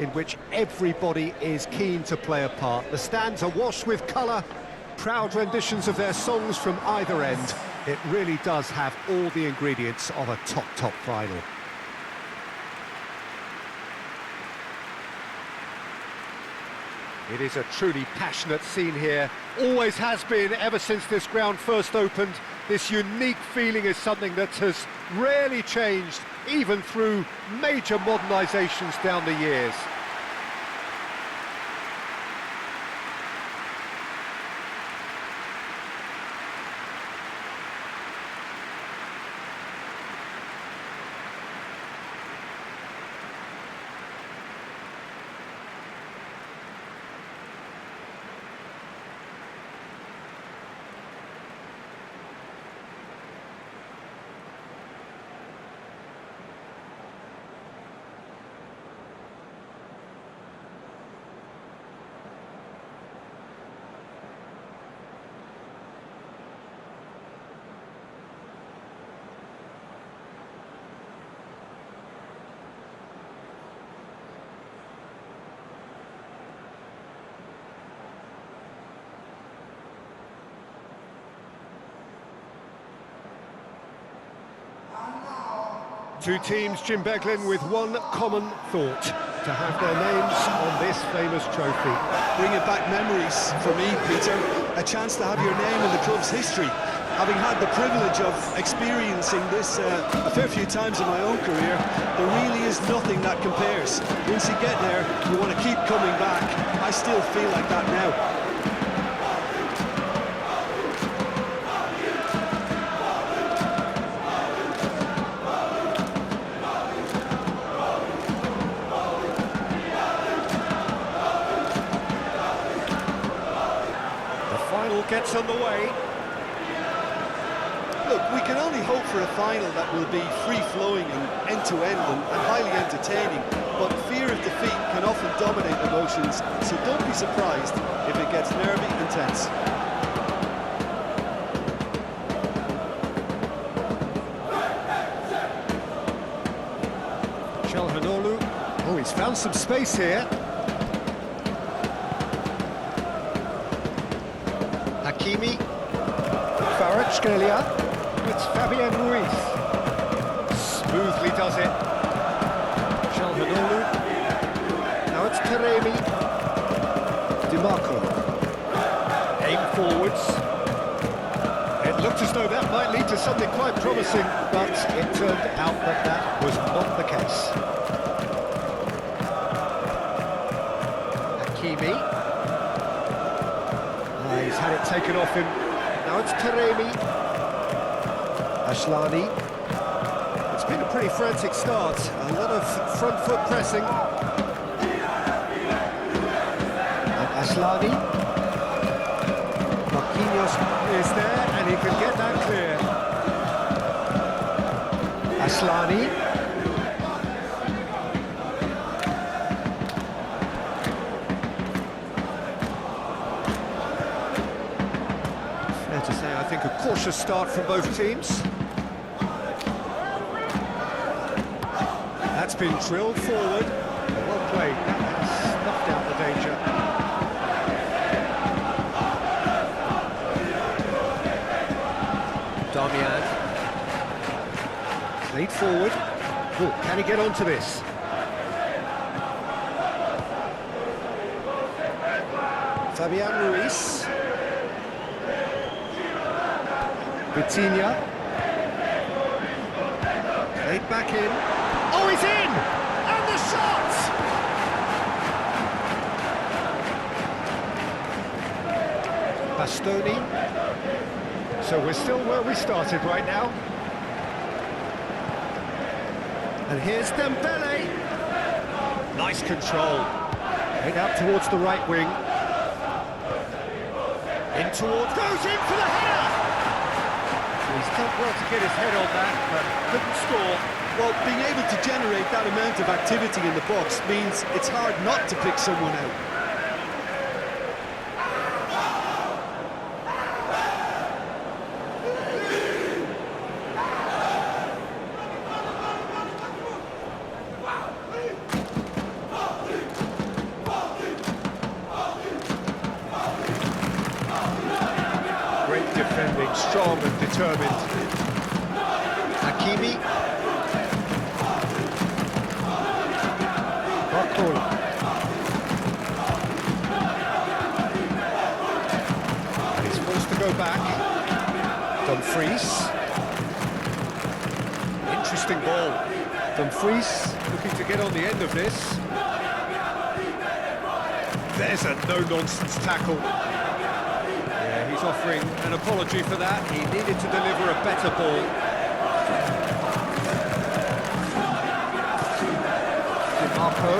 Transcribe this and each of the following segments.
in which everybody is keen to play a part. The stands are washed with colour, proud renditions of their songs from either end. It really does have all the ingredients of a top final. It is a truly passionate scene here. Always has been, ever since this ground first opened. This unique feeling is something that has rarely changed, even through major modernisations down the years. Two teams, Jim Beglin, with one common thought: to have their names on this famous trophy. Bringing back memories for me, Peter. A chance to have your name in the club's history. Having had the privilege of experiencing this a fair few times in my own career, there really is nothing that compares. Once you get there, you want to keep coming back. I still feel like that now. Gets underway. Look, we can only hope for a final that will be free-flowing and end-to-end and highly entertaining, but fear of defeat can often dominate emotions, so don't be surprised if it gets nervy and tense. Çalhanoğlu. Oh, he's found some space here. Hakimi, Kvaratskhelia, it's Fabian Ruiz. Smoothly does it. Çalhanoğlu. Now it's Taremi. DiMarco. Aim forwards. It looked as though that might lead to something quite promising, but it turned out that that was not the case. Hakimi. He's had it taken off him. Now it's Taremi. Ashlani. It's been a pretty frantic start. A lot of front foot pressing. And Ashlani. Marquinhos is there, and he can get that clear. Ashlani. To say, I think a cautious start from both teams. That's been drilled forward. Well played. That has snuffed out the danger. Damian. Played forward. Oh, can he get onto this? Fabian Ruiz. Vitinha. Played back in. Oh, he's in! And the shot! Bastoni. So we're still where we started right now. And here's Dembele. Nice control. Played out towards the right wing. In towards... Goes in for the header! He's done well to get his head on that, but couldn't score. Well, being able to generate that amount of activity in the box means it's hard not to pick someone out. strong and determined. Hakimi. Barcola. And he's forced to go back. Dumfries. Interesting ball. Dumfries looking to get on the end of this. There's a no-nonsense tackle. Yeah, he's offering an apology for that. He needed to deliver a better ball. Di Marco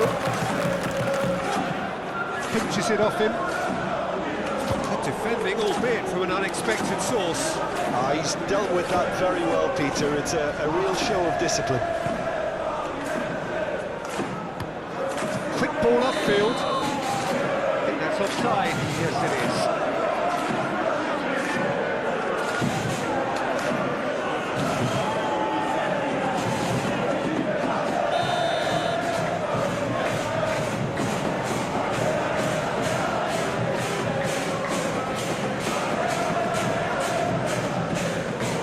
pinches it off him. Good defending, albeit from an unexpected source. He's dealt with that very well, Peter. It's a real show of discipline. Quick ball upfield. I think that's offside. Yes, it is.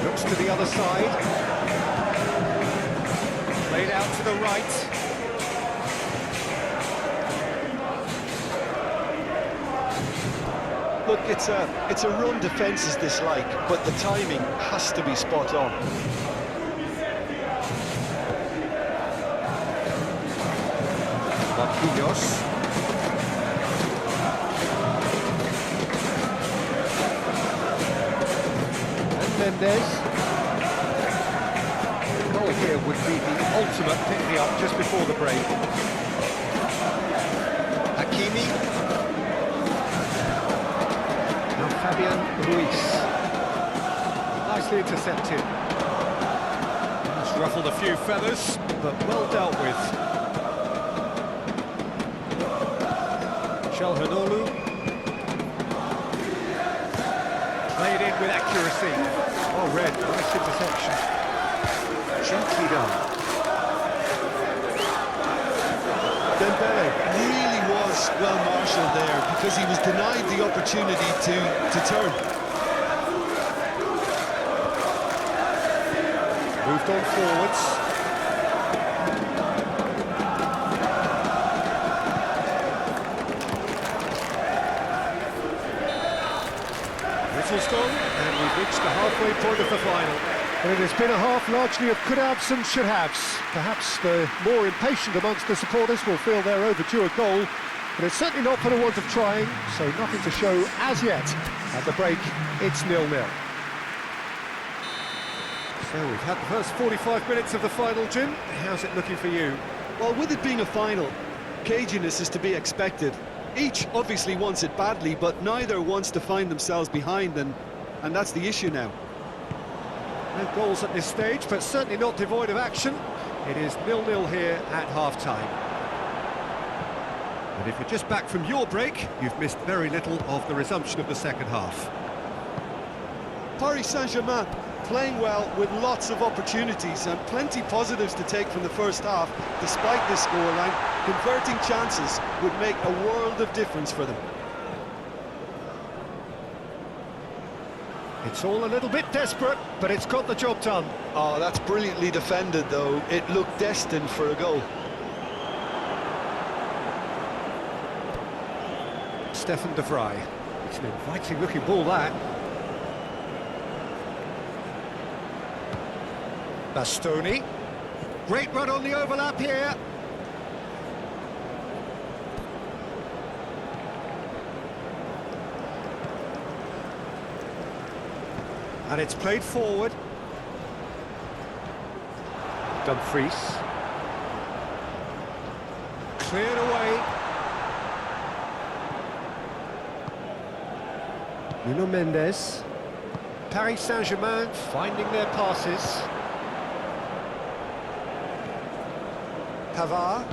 Looks to the other side. Played out to the right. Look, it's a run defence's dislike, but the timing has to be spot on. Marquinhos. And Mendes. The goal here would be the ultimate pick-me-up just before the break. Hakimi. Fabian Ruiz. Nicely intercepted. Just ruffled a few feathers, but well dealt with. Çalhanoğlu. Played in with accuracy. Oh, red, nice interception. Gently done. Dembele really was well marshalled there because he was denied the opportunity to turn. Moved on forwards. Whistle's gone, and we've reached the halfway point of the final. Well, it has been a half largely of could-haves and should-haves. Perhaps the more impatient amongst the supporters will feel they're overdue a goal, but it's certainly not for the want of trying, so nothing to show as yet. At the break, it's 0-0. So we've had the first 45 minutes of the final, Jim. How's it looking for you? Well, with it being a final, caginess is to be expected. Each obviously wants it badly, but neither wants to find themselves behind, and that's the issue now. No goals at this stage, but certainly not devoid of action. It is 0-0 here at half-time. And if you're just back from your break, you've missed very little of the resumption of the second half. Paris Saint-Germain playing well with lots of opportunities and plenty positives to take from the first half. Despite this scoreline, converting chances would make a world of difference for them. It's all a little bit desperate, but it's got the job done. Oh, that's brilliantly defended, though. It looked destined for a goal. Stefan de Vrij. It's an inviting-looking ball, that. Bastoni. Great run on the overlap here. And it's played forward. Dumfries. Cleared away. Nuno Mendes. Paris Saint-Germain finding their passes. Pavard.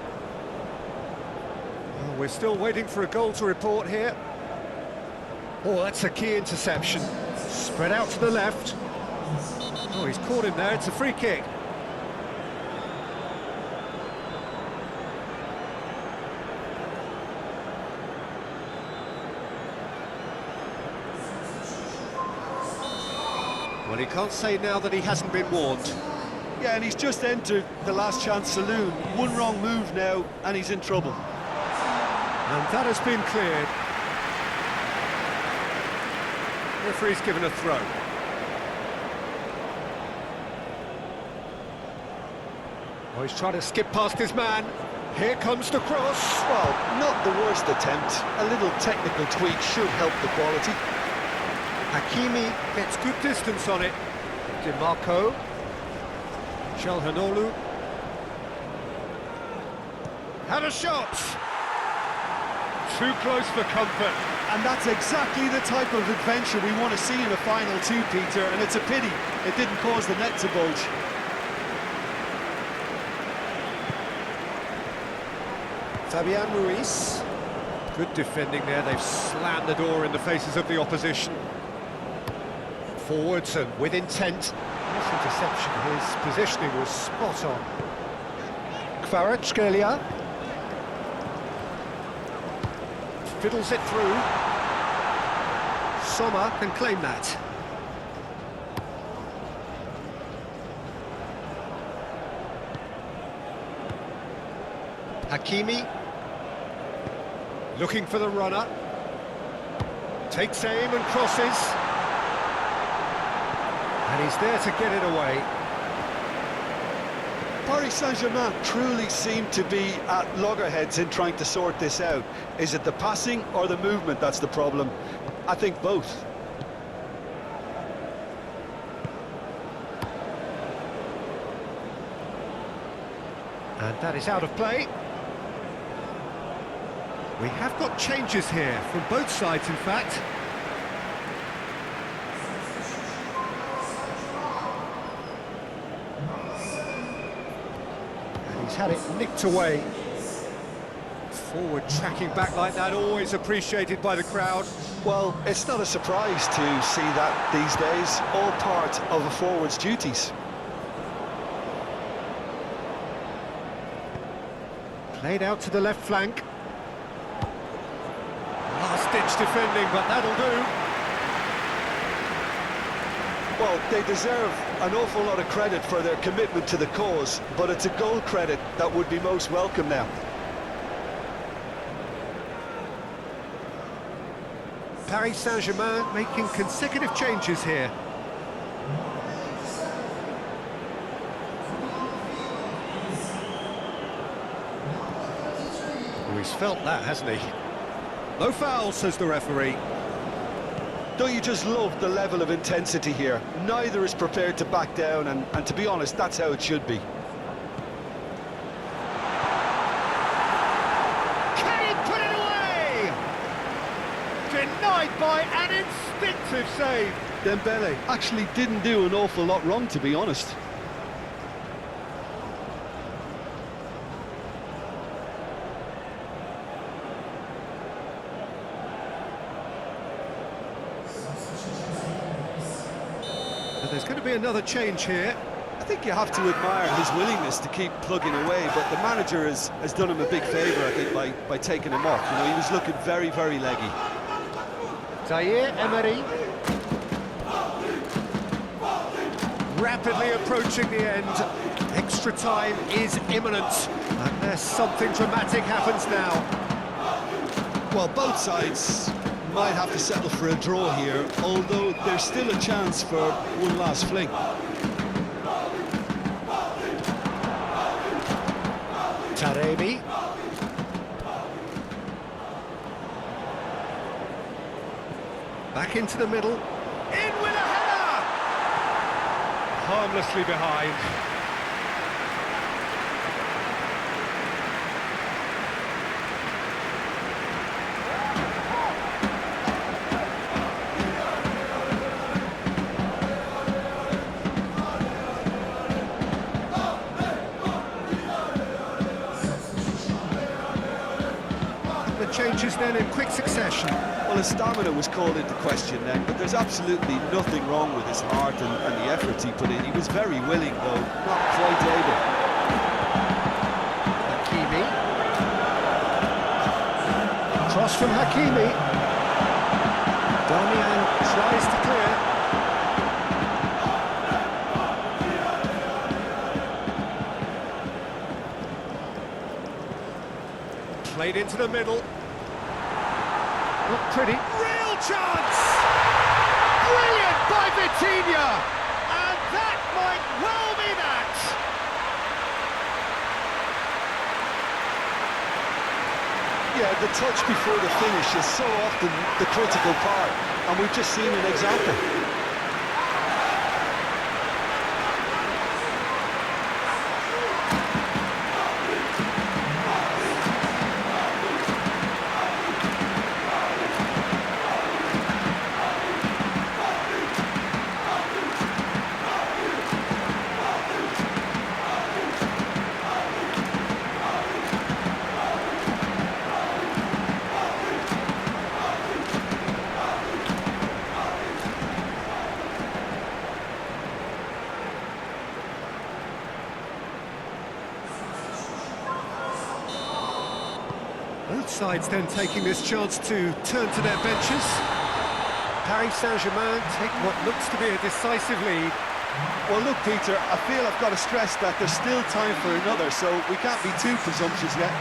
Oh, we're still waiting for a goal to report here. Oh, that's a key interception. Spread out to the left. Oh, he's caught him there. It's a free kick. Well, he can't say now that he hasn't been warned. Yeah, and he's just entered the last chance saloon. One wrong move now, and he's in trouble. And that has been cleared. Referee's given a throw. Oh, he's trying to skip past his man. Here comes the cross. Well, not the worst attempt. A little technical tweak should help the quality. Hakimi gets good distance on it. DiMarco. Çalhanoğlu. Had a shot! Too close for comfort. And that's exactly the type of adventure we want to see in a final too, Peter, and it's a pity it didn't cause the net to bulge. Fabian Ruiz. Good defending there, they've slammed the door in the faces of the opposition. Forwards and with intent. This interception, his positioning was spot on. KYRGYZ fiddles it through. Sommer can claim that. Hakimi looking for the runner. Takes aim and crosses. And he's there to get it away. Paris Saint-Germain truly seem to be at loggerheads in trying to sort this out. Is it the passing or the movement that's the problem? I think both. And that is out of play. We have got changes here from both sides, in fact. And he's had it nicked away. Forward tracking back like that, always appreciated by the crowd. Well, it's not a surprise to see that these days, all part of a forward's duties. Played out to the left flank. Last-ditch defending, but that'll do. Well, they deserve an awful lot of credit for their commitment to the cause, but it's a goal credit that would be most welcome now. Paris Saint-Germain making consecutive changes here. Oh, he's felt that, hasn't he? No foul, says the referee. Don't you just love the level of intensity here? Neither is prepared to back down, and to be honest, that's how it should be. Can he put it away? Denied by an instinctive save. Dembele actually didn't do an awful lot wrong, to be honest. There's going to be another change here. I think you have to admire his willingness to keep plugging away, but the manager has done him a big favour, I think, by taking him off. You know, he was looking very, very leggy. Zaire Emery. Rapidly approaching the end. Extra time is imminent. Unless something dramatic happens now. Well, both sides might have to settle for a draw here, although there's still a chance for one last fling. Taremi. Back into the middle. In with a header! Harmlessly behind. Changes then in quick succession. Well, his stamina was called into question then, but there's absolutely nothing wrong with his heart and the efforts he put in. He was very willing, though, not quite able. Hakimi. Cross from Hakimi. Damian tries to clear. Played into the middle. Not pretty. Real chance! Brilliant by Vitinha! And that might well be that! Yeah, the touch before the finish is so often the critical part, and we've just seen an example. Both sides then taking this chance to turn to their benches. Paris Saint-Germain take what looks to be a decisive lead. Well, look, Peter, I feel I've got to stress that there's still time for another, so we can't be too presumptuous yet.